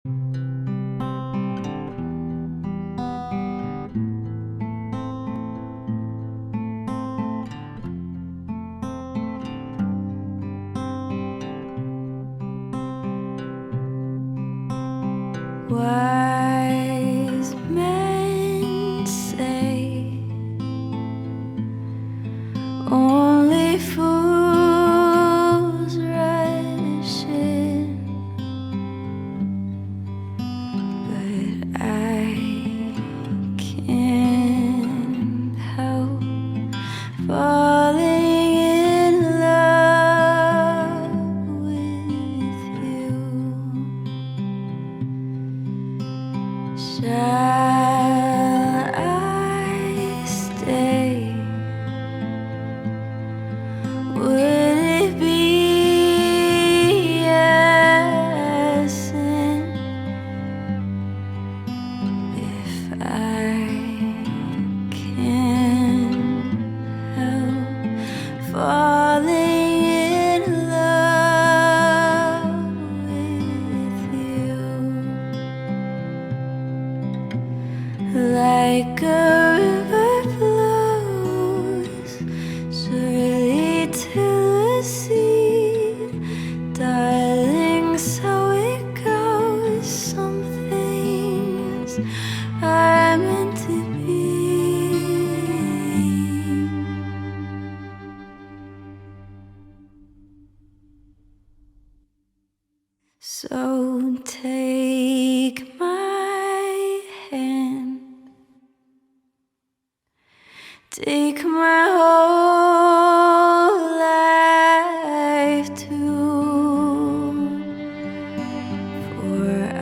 Wise men say only fools rush in, but I can't help falling in love with you. Shall I stay? Would it be a sin if I can't help falling in love with you? Like a river flows surely to the sea, darling, so it goes. Some things are meant to be. So take my hand, take my whole life too, for I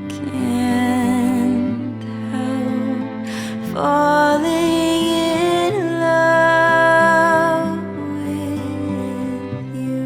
can't help falling in love with you.